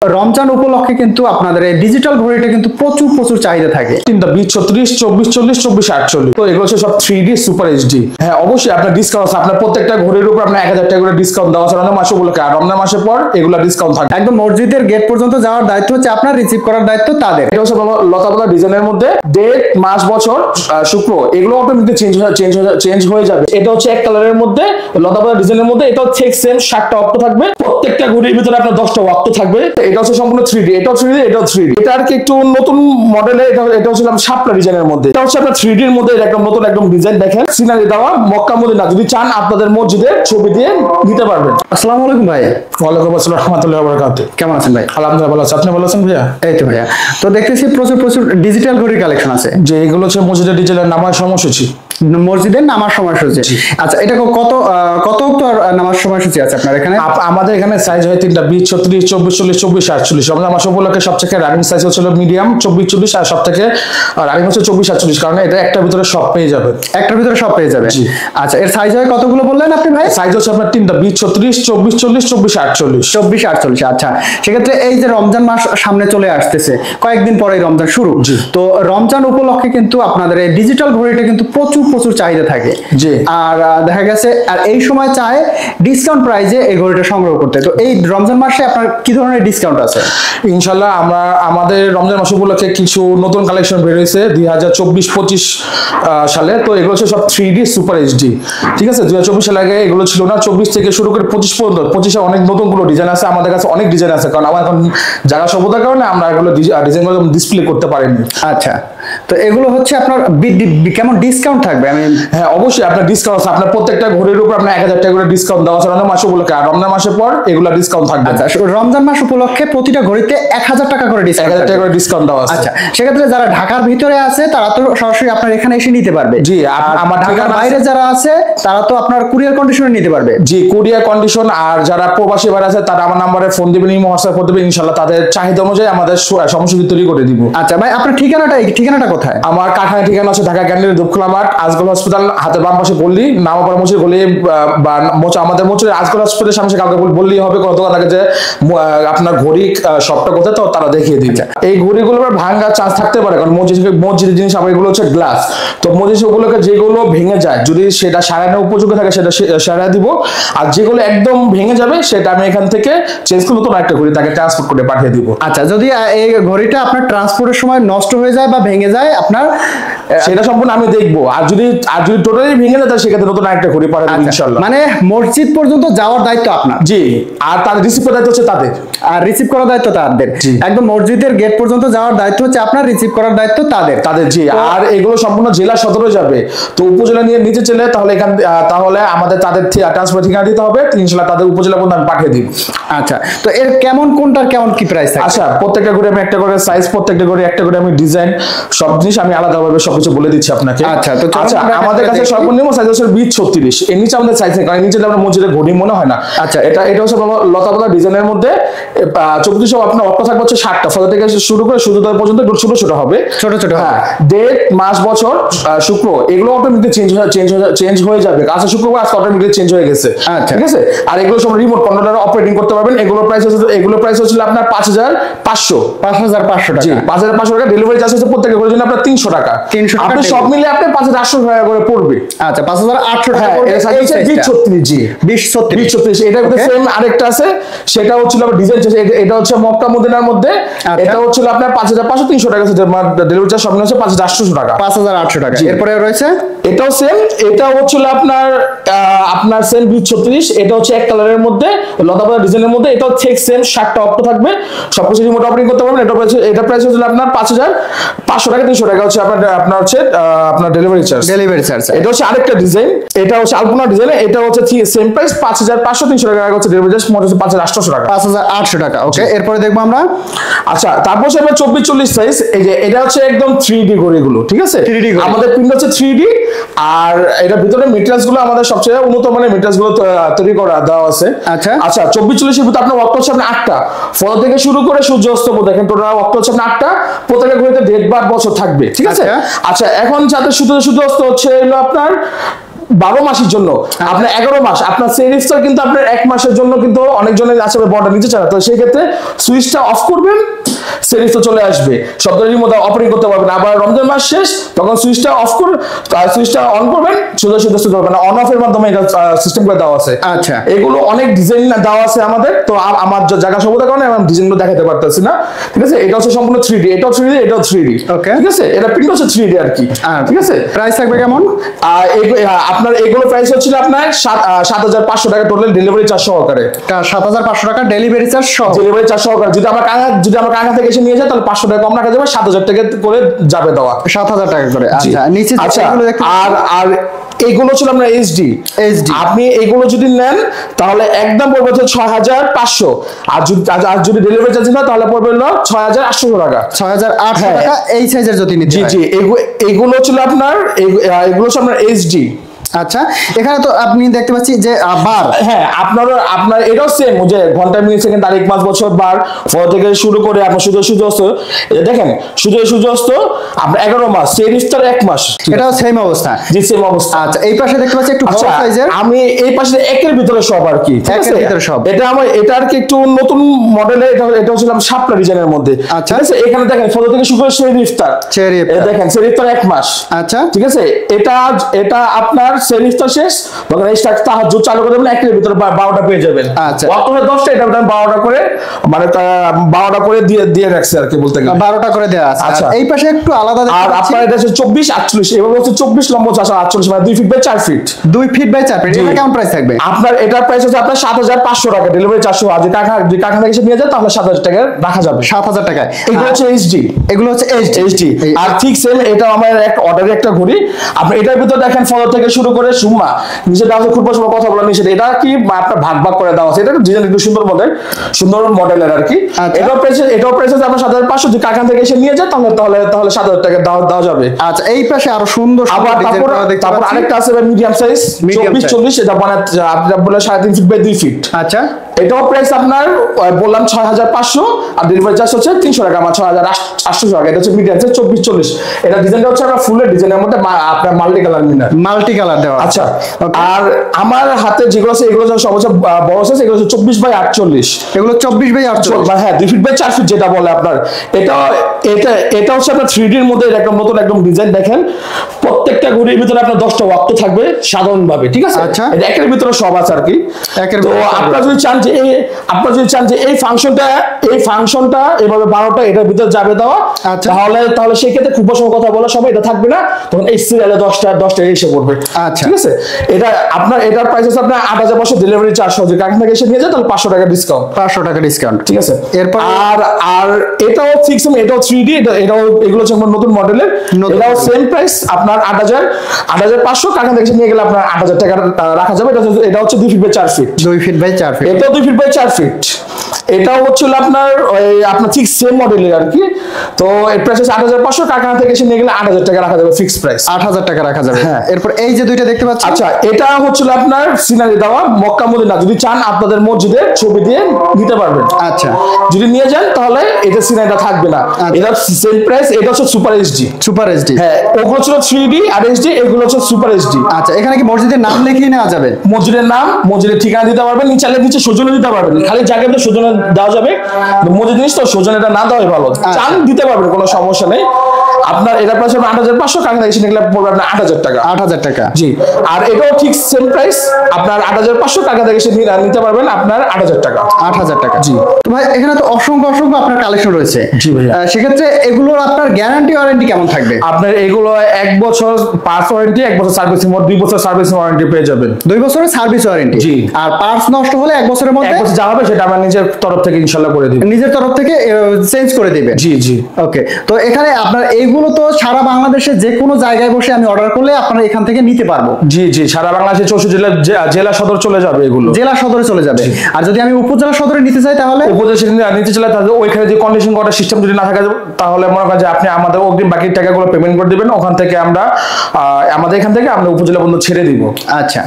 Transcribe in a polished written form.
রমজান উপলক্ষে কিন্তু আপনাদের এই ডিজিটাল ঘড়িটা কিন্তু প্রচুর চাহিদা থাকে। 20, 36, 24, 40, 24, 48 তো এগুলো হচ্ছে সব 3D সুপার এইচডি। হ্যাঁ অবশ্যই আপনার ডিসকাউন্ট আছে, আপনার প্রত্যেকটা ঘড়ির উপর আপনার 1000 টাকা করে ডিসকাউন্ট দেওয়া আছে রমজান মাস উপলক্ষে। আর রমজান মাসের পর এগুলো ডিসকাউন্ট থাকবে। একদম মসজিদের গেট পর্যন্ত যাওয়ার দায়িত্ব হচ্ছে আপনার, রিসিভ করার দায়িত্ব তাদের। এটা হচ্ছে লতাপাতা ডিজাইনের মধ্যে ডেট, মাস, বছর, শুক্র এগুলো অটোমেটিক চেঞ্জ হয়ে যাবে। এটা হচ্ছে এক কালারের মধ্যে লতাপাতা ডিজাইনের মধ্যে, এটা ঠিক সেম 7টা অক্ট থাকবে। প্রত্যেকটা ঘড়ির ভিতরে আপনার 10টা অক্ট থাকবে। এটা হচ্ছে সম্পূর্ণ 3D, এটাও 3D, এটাও 3D। এটা আর কি একটু নতুন মডেলে, এটা হচ্ছে শাপলা ডিজাইনের মধ্যে। এটা হচ্ছে আপনার 3D এর মধ্যে একদম নতুন একদম ডিজাইন। দেখেন সিনারি দেওয়া মক্কা মদিনা, যদি চান আপনাদের মসজিদের ছবি দিয়ে দিতে পারবেন। আসসালামু আলাইকুম ভাই। ওয়ালাইকুম আসসালাম রাহমাতুল্লাহি ওয়া বারাকাতুহু। কেমন আছেন ভাই? আলহামদুলিল্লাহ ভালো আছি, আপনি ভালো আছেন ভাইয়া? এই তো ভাইয়া, তো দেখতেছি প্রচুর ডিজিটাল ঘড়ির কালেকশন আছে। যে এগুলো হচ্ছে মসজিদের ডিজিটাল নামার সময়সূচি। মসজিদের নামার সময়সূচি, আচ্ছা এটা কত নামার সময়সূচি আছে আপনার এখানে? আমাদের এখানে সাইজ হয় 3টা, 20, 36, 24, 40, 24, 48। রমজান মাস উপলক্ষে সবথেকে রানিং সাইজ হচ্ছে মিডিয়াম 24, 40, আর সবথেকে রানিং হচ্ছে 24, 48, কারণ এটা একটার ভিতরে সব পেয়ে যাবে। একটার ভিতরে সব পেয়ে যাবে। আচ্ছা এর সাইজ হয় কতগুলো বললেন আপনি ভাই? সাইজ হচ্ছে আপনার 3টা, 20, 36, 24, 40, 24, 48। 24, 48। আচ্ছা সেক্ষেত্রে এই যে রমজান মাস সামনে চলে আসতেছে, কয়েকদিন পরেই রমজান শুরু। তো রমজান উপলক্ষে কিন্তু আপনাদের এই ডিজিটাল ঘড়িটা কিন্তু প্রচুর চাহিদা থাকে। জি। আর দেখা গেছে আর এই সময় চায় ডিসকাউন্ট প্রাইজে এই ঘড়িটা সংগ্রহ করতে। তো এই রমজান মাসে আপনার কি ধরনের ডিসকাউন্ট আছে? ইনশাআল্লাহ আমরা আমাদের রমজান মাস উপলক্ষে কিছু নতুন কালেকশন বের হয়েছে 2024-25 সালে। তো এগুলো হচ্ছে সব 3D সুপার এইচডি। ঠিক আছে, 2024 সালে আগে এগুলো ছিল না। 24 থেকে শুরু করে 25 পর্যন্ত, 25-এ অনেক নতুনগুলো ডিজাইন আছে। আমাদের কাছে অনেক ডিজাইন আছে, কারণ আমার এখন জায়গা স্বল্পতার কারণে আমরা এগুলো ডিজাইনগুলো ডিসপ্লে করতে পারিনি। আচ্ছা, তো এগুলো হচ্ছে আপনার কেমন ডিসকাউন্ট থাকবে? আমি হ্যাঁ অবশ্যই আপনার ডিসকাউন্ট আছে, আপনার প্রত্যেকটা ঘড়ির উপর আপনার 1000 টাকা করে ডিসকাউন্ট দেওয়া আছে রমজান মাস উপলক্ষে। আর রমজান মাসের পর এগুলো ডিসকাউন্ট থাকবে। আচ্ছা, রমজান মাস উপলক্ষে প্রতিটা ঘড়িতে 1000 টাকা করে ডিসকাউন্ট, 1000 টাকা করে ডিসকাউন্ট দেওয়া আছে। আচ্ছা সেক্ষেত্রে যারা ঢাকার ভিতরে আছে তারা তো সরাসরি আপনার এখানে এসে নিতে পারবে। জি, আমার ঢাকার বাইরে যারা আছে তারা তো আপনার কুরিয়ার কন্ডিশনে নিতে পারবে। জি, কুরিয়ার কন্ডিশন। আর যারা প্রবাসী বাইরে আছে তারা আমার নম্বরে ফোন দিবেন, ইমো হোয়াটসঅ্যাপ করে দিবেন। ইনশাআল্লাহ তাদের চাহিদা অনুযায়ী আমাদের সমস্যা তৈরি করে দিব। আচ্ছা ভাই, আপনার ঠিকানাটা কোথায়? আমার কারখানা ঠিকানা আছে ঢাকা ক্যান্টনমেন্ট, দুপখোলা মাঠ, আজগল হসপিটাল হাতে বাম পাশে বললি, নামাপাড়া মসজিদ গলি, বা আমাদের মসজিদের আজগল হসপিটালের সামনে কাউকে বললেই হবে কোন দোকান থাকে যে আপনার ঘড়ি শপটা কোথায়, তো তারা দেখিয়ে দিবে। এই ঘড়িগুলো ভাঙার চান্স থাকতে পারে, কারণ মসজিদের জিনিস আবার এগুলো হচ্ছে গ্লাস। তো মসজিদগুলোকে যেগুলো ভেঙে যায়, যদি সেটা সারানোর উপযোগী থাকে সেটা সারাই দিব। আর যেগুলো একদম ভেঙে যাবে সেটা আমি এখান থেকে চেঞ্জ করে নতুন একটা ঘড়ি তাকে ট্রান্সপোর্ট করে পাঠিয়ে দিব। আচ্ছা, যদি এই ঘড়িটা আপনার ট্রান্সপোর্টের সময় নষ্ট হয়ে যায় বা ভেঙে যায় আপনার, সেটা সম্পূর্ণ আমি দেখবো। আর যদি টোটালি ভেঙে যায় তাহলে সেক্ষেত্রে নতুন একটা ঘড়ি পাঠিয়ে দেব ইনশাআল্লাহ। মানে মসজিদ পর্যন্ত যাওয়ার দায়িত্ব আপনার? জি, আর তার রিসিভ করার দায়িত্ব হচ্ছে তাদের। আর রিসিভ করার দায়িত্ব তাদের? একদম মসজিদের গেট পর্যন্ত যাওয়ার দায়িত্ব হচ্ছে আপনার, রিসিভ করার দায়িত্ব তাদের। জি। আর এগুলো সম্পূর্ণ জেলা সদরে যাবে। তো উপজেলা নিয়ে নিচে চলে তাহলে আমাদের তাদের ট্রান্সফার ঠিকানা দিতে হবে। ইনশাআল্লাহ তাদের উপজেলা পর্যন্ত আমি পাঠিয়ে দিব। আচ্ছা, তো এর কোনটার কেমন কি প্রাইস থাকে? আচ্ছা, প্রত্যেকটা ঘড়ি আমি একটা করে সাইজ, প্রত্যেকটা ঘড়ি একটা করে আমি ডিজাইন, সব জিনিস আমি আলাদাভাবে সবকিছু বলে দিচ্ছি আপনাকে। আচ্ছা, তো আমাদের কাছে সর্বনিম্ন সাইজ হচ্ছে 20, 36। এর নিচে আমাদের সাইজ নেই, কারণ নিচে আমরা মসজিদের ঘড়ি মনে হয় না। আচ্ছা, এটা হচ্ছে লতাপাতা ডিজাইনের মধ্যে 24 আপনার অক্ট থাকবে হচ্ছে 7টা, ফজর থেকে শুরু করে সূর্যোদয় পর্যন্ত ছোট হবে। ছোট হ্যাঁ, ডেট, মাস, বছর, শুক্র এগুলো অটোমেটিক চেঞ্জ হয়ে যাবে। আচ্ছা, শুক্রবার আজকে অটোমেটিক চেঞ্জ হয়ে গেছে। আচ্ছা, ঠিক আছে। আর এগুলো সব রিমোট কন্ট্রোলারে অপারেটিং করতে পারবেন। এগুলো প্রাইস হচ্ছে আপনার 5500 টাকা। জি, 5500 টাকা। ডেলিভারি চার্জ হচ্ছে প্রত্যেকের ঘড়ির জন্য আপনার 300 টাকা। আপনি সব মিলে আপনি 5800 টাকা করে পড়বে। আচ্ছা, 5800 টাকা পড়বে। এটা হচ্ছে 2036। জি, 2036। এটা কিন্তু সেম আরেকটা আছে, সেটা হচ্ছে আবার ডিজাইন চেঞ্জ। এটা হচ্ছে মক্কা মদিনার মধ্যে। এটা হচ্ছে আপনার 5500, 300 টাকা। ডেলিভারি চার্জ সব মিলে হচ্ছে 5800 টাকা। 5800 টাকা। এরপরে রয়েছে এটাও সেম। এটা হচ্ছে আপনার সেম 2036। এটা হচ্ছে এক কালারের মধ্যে লতাপাতা ডিজাইনের মধ্যে। এটাও ঠিক সেম 7টা অক্ট থাকবে, সবকিছু রিমোট অপারেটিং করতে পারবেন। এটা প্রাইস হচ্ছে আপনার 5500 টাকা। 300 টাকা হচ্ছে আপনার ডেলিভারি চার্জ। এটা হচ্ছে আরেকটা ডিজাইন, এটা হচ্ছে আলপনা ডিজাইন। এটা হচ্ছে সেম প্রাইস 5500, 300 টাকা হচ্ছে ডেলিভারি চার্জ, মোট হচ্ছে 5800 টাকা। 5800 টাকা। ওকে, এরপরে দেখবো আমরা। আচ্ছা, তারপর হচ্ছে 24-40 সাইজ। এই যে এটা হচ্ছে একদম 3D ঘড়িগুলো। ঠিক আছে, 3D ঘড়ি। আমাদের প্রিন্ট হচ্ছে 3D। আর এটার ভিতরে মেটেরিয়ালস গুলো আমাদের সবচেয়ে উন্নত মানের মেটেরিয়ালস গুলো তৈরি করা দেওয়া আছে। আচ্ছা, 24-40 এর ভিতরে আপনার অক্ট হচ্ছে আপনার 8টা, ফজর থেকে শুরু করে সূর্যাস্ত পর্যন্ত। দেখেন টোটাল অক্ট হচ্ছে আপনার 8টা, প্রত্যেকটা ঘড়িতে ডেট বার বছর থাকবে। ঠিক আছে। আচ্ছা, এখন যাদের সূর্যাস্ত হচ্ছে আপনার 12 মাসের জন্য, আপনার 11 মাস, আপনার সেরিফটার কিন্তু আপনার 1 মাসের জন্য কিন্তু অনেকজনের আছে বর্ডার নিতে চায়, তো সেই ক্ষেত্রে সুইচটা অফ করবেন, সেরিফটা চলে আসবে, সপ্তাহের মধ্যে অপারেট করতে পারবেন। আবার রমজান মাস শেষ, তখন সুইচটা অফ করে সুইচটা অন করবেন, সোজা সোজা সুইচ করবেন, অন অফের মাধ্যমে এটা সিস্টেম করে দেওয়া আছে। আচ্ছা, এগুলো অনেক ডিজাইন দেওয়া আছে আমাদের, তো আমার জায়গা সবুতার কারণে আমি ডিজাইনগুলো দেখাতে পারতেছি না, ঠিক আছে। এটা হচ্ছে সম্পূর্ণ 3D, এটাও 3D, এটাও 3D, ওকে, ঠিক আছে। এটা প্রিন্ট হচ্ছে 3D আর কি, ঠিক আছে। প্রাইস থাকবে কেমন? আপনার এগুলো প্রাইস হচ্ছিল আপনার 7,500 টাকা টোটাল ডেলিভারি চার্জ সহকারে। 7,500 টাকা ডেলিভারি চার্জ সহ, ডেলিভারি চার্জ সহকারে। যদি আমার কাঙ্গা থেকে এসে নিয়ে যায় তাহলে 500 টাকা কম রাখা যাবে, 7,000 টাকা করে যাবে দেওয়া, 7,000 টাকা করে। আচ্ছা, নিচে আর এগুলো ছিল আপনার এইচডি। আপনি এগুলো যদি নেন তাহলে একদম পড়বে হচ্ছে 6,500, আর যদি ডেলিভারি চার্জ না তাহলে পড়বে হলো 6,800 টাকা। 6,800 টাকা এই সাইজের যদি নিতে হয়। জি, এগুলো ছিল আপনার এগুলো ছিল আপনার এইচডি। আচ্ছা, এখানে তো আপনি দেখতে পাচ্ছি যে বার, হ্যাঁ, আপনার এটাও সেম, যে ঘন্টা, মিনিট, সেকেন্ড, তারিখ, মাস, বছর, বার থেকে শুরু করে আপনার সূর্যাস্ত দেখেন, সূর্যাস্ত আপনার 11 মাস, সেরিফটার 1 মাস, এটাও সেম অবস্থা। জি, সেম অবস্থা। আচ্ছা, এই পাশে দেখতে পাচ্ছি একটু বড় সাইজের, আমি এই পাশে একের ভিতরে সব আর কি, একের ভিতরে সব। এটা আর কি একটু নতুন মডেলের, এটা হচ্ছে শাপলা ডিজাইনের মধ্যে। আচ্ছা, ঠিক আছে। এখানে দেখেন ফটো থেকে শুরু করে সেরিফটার, দেখেন সেরিফটার 1 মাস। আচ্ছা, ঠিক আছে। এটা আপনার সেরিফটা শেষ, তখন এই তাহাজ্জুদ চালু করে দেবেন, একের ভিতরে 12টা পেয়ে যাবেন। আচ্ছা, ওয়াক্ত হয় 10টা, এটা 12টা করে, মানে 12টা করে দিয়ে রাখছে আর কি, বলতে গেলে 12টা করে দেওয়া আছে। আচ্ছা, এই পাশে একটু আলাদা দেখতে আর পাচ্ছি, আপনার এটা হচ্ছে 24, 48, এভাবে হচ্ছে 24 লম্বা 48, মানে 2 feet by 4 feet, 2 feet by 4 feet. এটা কেমন প্রাইস থাকবে? আপনার এটার প্রাইস হচ্ছে আপনার 7,500 টাকা ডেলিভারি চার্জ। আর যদি কাকা থেকে এসে নিয়ে যায় তাহলে 7,000 টাকা রাখা যাবে। 7,000 টাকায়। এগুলো হচ্ছে এইচডি, এগুলো হচ্ছে এইচডি। আর ঠিক সেম এটা আমার একটা অর্ডারের একটা ঘড়ি। আপনি এটার ভিতরে দেখেন ফলো থেকে শুরু করে সুম্মা নিচে দেওয়া আছে, খুব সময় কথা বলা নিষেধ। এটা কি আপনার ভাগ করে দেওয়া আছে, এটা ডিজাইন একটু সুন্দর মডেলের আর কি। এটাও প্রাইস আছে আপনার 7,500, যদি কাকা থেকে এসে নিয়ে যায় তাহলে 7,000 টাকা দেওয়া যাবে। আচ্ছা, এই পাশে আরো সুন্দর আবার তারপর আরেকটা আছে মিডিয়াম সাইজ 24-40, এটা আপনি বলে 3.5 ফিট বাই 2 ফিট। আচ্ছা, এটাও প্রাইস আপনার বললাম 6,500, আর ডেলিভারি চার্জ হচ্ছে 300 টাকা, আমার 6,800 টাকা। এটা হচ্ছে মিডিয়াম সাইজ 24-40। এটা ডিজাইনটা হচ্ছে আপনার ফুলের ডিজাইনের মধ্যে আপনার মাল্টি কালার দেওয়া। আচ্ছা, আর আমার হাতে যেগুলো আছে এগুলো সব হচ্ছে বড় সাইজ, এগুলো হচ্ছে 24 বাই 48। এগুলো 24 বাই 48, হ্যাঁ 2 ফিট বাই 4 ফিট যেটা বলে আপনার। এটা হচ্ছে আপনার 3D এর মধ্যে একদম নতুন একদম ডিজাইন। দেখেন প্রত্যেকটা ঘড়ির ভিতরে আপনার 10টা ওয়াক্ত থাকবে সাধারণভাবে, ঠিক আছে। আচ্ছা, এটা একের ভিতরে সব আছে আর কি। তো আপনারা যদি চান যে এই ফাংশনটা এভাবে 12টা এটার ভিতরে যাবে দেওয়া, তাহলে সেই ক্ষেত্রে খুব বড় কথা বলা সময় এটা থাকবে না, তখন এই সিরিয়ালে 10টা এসে পড়বে। আচ্ছা, ঠিক আছে। এটার প্রাইস আছে আপনার 8,500 ডেলিভারি চার্জ সহ, যদি কাকা থেকে এসে নিয়ে যায় তাহলে 500 টাকা ডিসকাউন্ট, 500 টাকা ডিসকাউন্ট, ঠিক আছে। এরপর আর এটাও ফিক্স, এটাও 3D, এগুলো হচ্ছে নতুন মডেলের। এটাও সেম প্রাইস আপনার 8,500, কাকা থেকে এসে নিয়ে গেলে আপনার 8,000 টাকা রাখা যাবে। এটা হচ্ছে 2 feet by 4 feet. 2 feet by 4 feet, এটাও 2 ফিট বাই 4 ফিট। এটাও হচ্ছিল আপনার ঠিক সেম মডেলের আর কি। তো এর প্রাইস 8,500, কারখানা থেকে এসে নিয়ে গেলে 8,000 টাকা রাখা যাবে, ফিক্স প্রাইস 8,000 টাকা রাখা যাবে। হ্যাঁ। এরপর এই যে দুইটা দেখতে পাচ্ছি, আচ্ছা, এটা হচ্ছিল আপনার সিনারি দেওয়া মক্কা মদিনা, যদি চান আপনাদের মসজিদের ছবি দিয়ে নিতে পারবেন। আচ্ছা, যদি নিয়ে যান তাহলে এটা সিনারিটা থাকবে না, এটা সেম প্রাইস। এটা হচ্ছে সুপার এইচডি। হ্যাঁ, ওগুলো ছিল 3D আর এইচডি, এগুলো হচ্ছে সুপার এইচডি। আচ্ছা, এখানে কি মসজিদের নাম লিখিয়ে নেওয়া যাবে? মসজিদের নাম, মসজিদের ঠিকানা দিতে পারবেন, নিচে সৌজন্য দিতে পারবেন। খালি জায়গাতে সৌজন্য দেওয়া যাবে, মসজিদ জিনিস তো সৌজন্যটা না দেওয়াই ভালো। চান দিতে পারবেন, কোনো সমস্যা নেই। আপনার এটা প্রাইস হবে 8,500, কারখানা এসে নিলে পড়বে আপনার 8,000 টাকা। 8,000 টাকা, জি। আর এটাও ঠিক সেম প্রাইস, আপনার 8,500, কারখানা এসে নিতে পারবেন আপনার 8,000 টাকা। 8,000 টাকা, জি। তো ভাই এখানে তো অসংখ্য আপনার কালেকশন রয়েছে। জি ভাইয়া। সেক্ষেত্রে এগুলোর আপনার গ্যারান্টি ওয়ারেন্টি কেমন থাকবে? আপনার এগুলো 1 বছর পার্টস ওয়ারেন্টি, 1 বছর সার্ভিস, মোট 2 বছর সার্ভিস ওয়ারেন্টি পেয়ে যাবেন। 2 বছরের service warranty. G. Are parts নষ্ট হলে 1 বছরের মধ্যে 1 বছর যা হবে সেটা আমরা নিজের তরফ থেকে ইনশাআল্লাহ করে দিব, নিজের তরফ থেকে চেঞ্জ করে দিবেন। জি। ওকে, তো এখানে আপনার এইগুলো তো সারা বাংলাদেশে যে কোনো জায়গায় বসে আমি অর্ডার করলে আপনারা এখান থেকে নিতে পারবো? জি, সারা বাংলাদেশে 64 জেলা সদর চলে যাবে, এগুলো জেলা সদরে চলে যাবে। আর যদি আমি উপজেলা সদরে নিতে চাই তাহলে? উপজেলা নিতে চাইলে তাহলে ওইখানে যে কন্ডিশন করার সিস্টেম যদি না থাকে তাহলে মনে করেন যে আপনি আমাদের অগ্রিম বাকি টাকাগুলো পেমেন্ট করে দিবেন, ওখান থেকে আমাদের এখান থেকে আমরা উপজেলা পর্যন্ত ছেড়ে দিব। আচ্ছা।